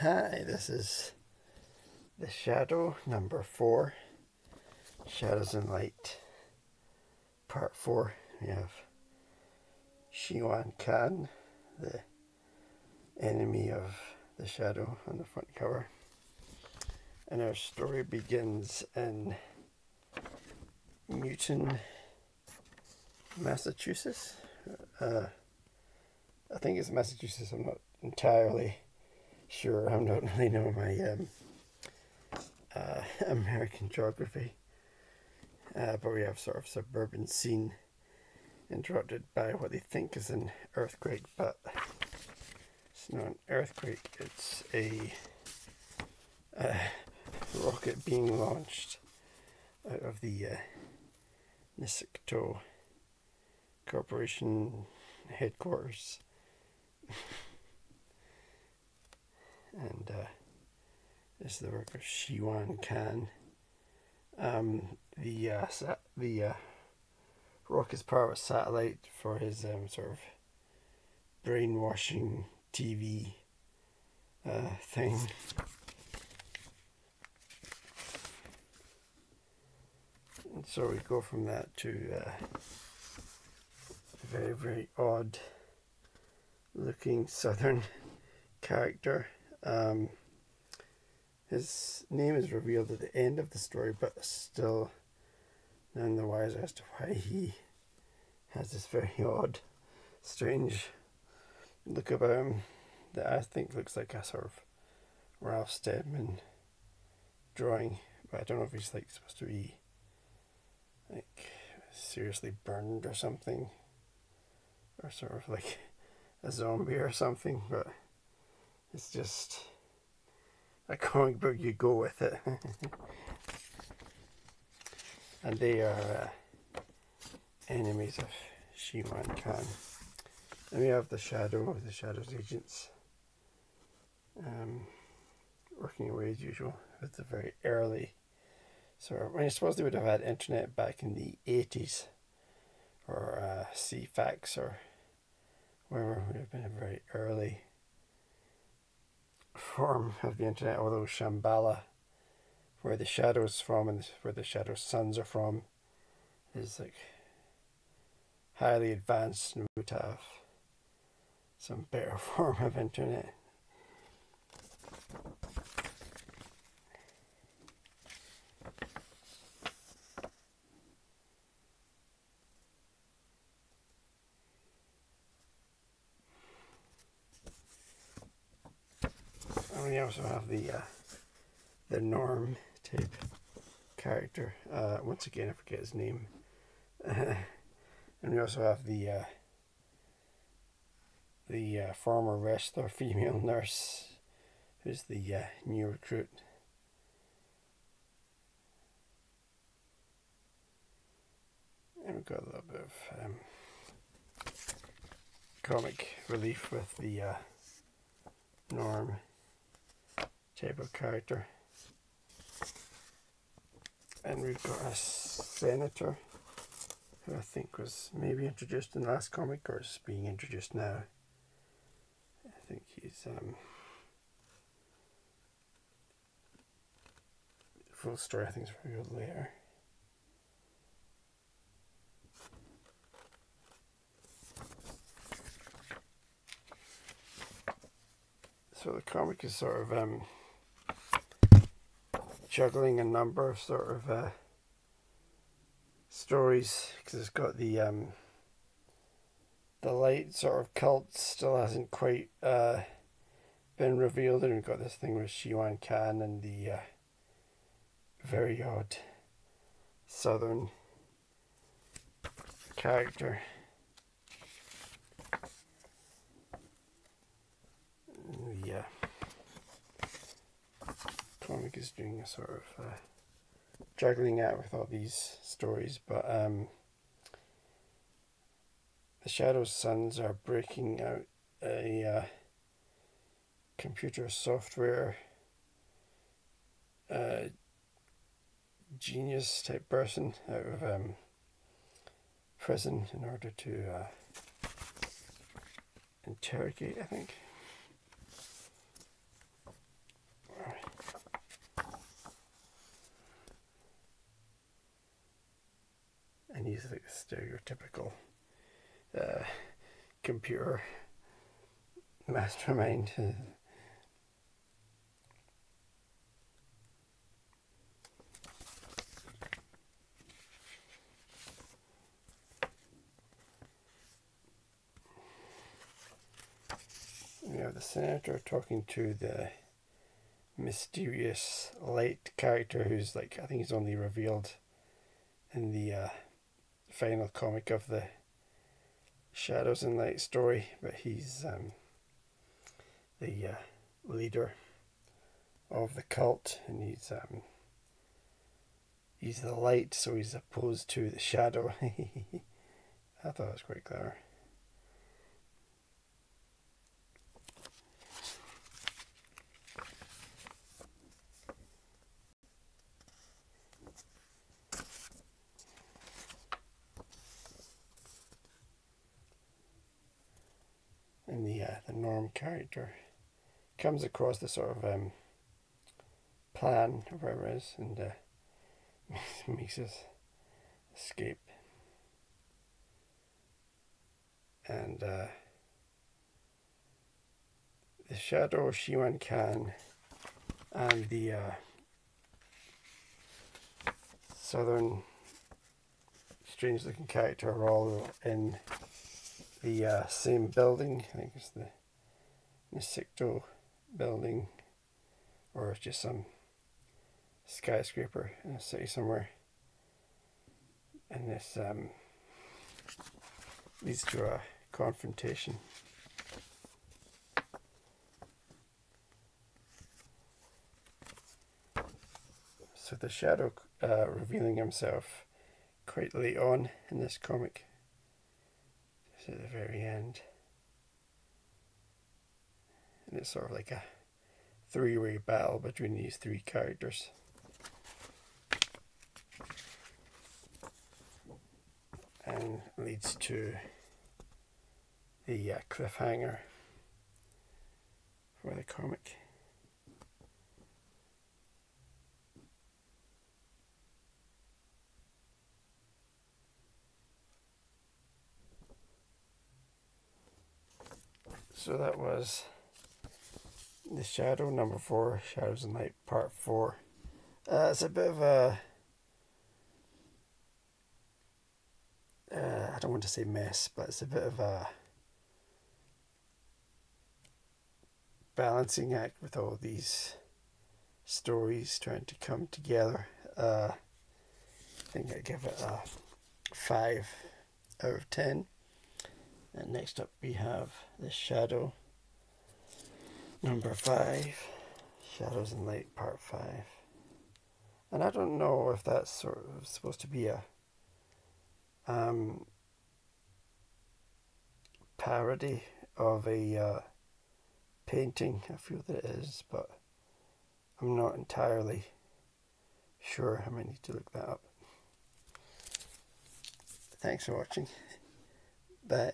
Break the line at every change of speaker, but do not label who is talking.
Hi, this is the Shadow No.4, Shadows and Light, Part 4. We have Shiwan Khan, the enemy of the Shadow, on the front cover. And our story begins in Newton, Massachusetts. I think it's Massachusetts, I'm not entirely sure. I don't really know my American geography. But we have sort of suburban scene interrupted by what they think is an earthquake, but it's not an earthquake, it's a rocket being launched out of the Nisakto Corporation headquarters. And this is the work of Shiwan Khan. The rock is part of a satellite for his sort of brainwashing TV thing. And so we go from that to a very, very odd looking southern character. His name is revealed at the end of the story, but still none the wiser as to why he has this very odd, strange look about him that I think looks like a sort of Ralph Steadman drawing, but I don't know if he's like supposed to be like seriously burned or something, or sort of like a zombie or something, but it's just a comic book, you go with it. And they are enemies of Shiwan Khan. And we have the Shadow of the Shadow's agents working away as usual with the very early sort of, I suppose they would have had internet back in the 80s, or CFAX or whatever, would have been a very early form of the internet, although Shambhala, where the Shadow's from and where the Shadow's sons are from, is like highly advanced and would have some better form of internet. And we also have the Norm type character. Once again, I forget his name. And we also have the former wrestler, female nurse, who's the new recruit. And we've got a little bit of comic relief with the Norm type of character. And we've got a senator who I think was maybe introduced in the last comic, or is being introduced now. I think he's full story I think is revealed later. So the comic is sort of juggling a number of sort of stories, because it's got the light sort of cult still hasn't quite been revealed, and we've got this thing with Shiwan Khan and the very odd southern character. The comic is doing a sort of juggling out with all these stories, but the Shadow's sons are breaking out a computer software genius type person out of prison in order to interrogate, I think. he's like a stereotypical computer mastermind. We have the senator talking to the mysterious light character who's like, I think he's only revealed in the final comic of the Shadows and Light story, but he's the leader of the cult, and he's the light, so he's opposed to the shadow. I thought it was quite clever. And the Norm character comes across the sort of plan, or whatever it is, and makes his escape. And the Shadow, Shiwan Khan, and the southern strange looking character are all in the same building. I think it's the Nisicto building, or it's just some skyscraper in a city somewhere. And this leads to a confrontation. So the Shadow revealing himself quite late on in this comic, just at the very end. And it's sort of like a three-way battle between these three characters. And leads to the cliffhanger for the comic. So that was the Shadow No.4, Shadows and Light Part 4. It's a bit of a, I don't want to say mess, but it's a bit of a balancing act with all these stories trying to come together. I think I give it a 5 out of 10. And next up we have the Shadow No.5, Shadows and Light Part 5. And I don't know if that's sort of supposed to be a parody of a painting. I feel that it is, but I'm not entirely sure. I might need to look that up. Thanks for watching. Bye.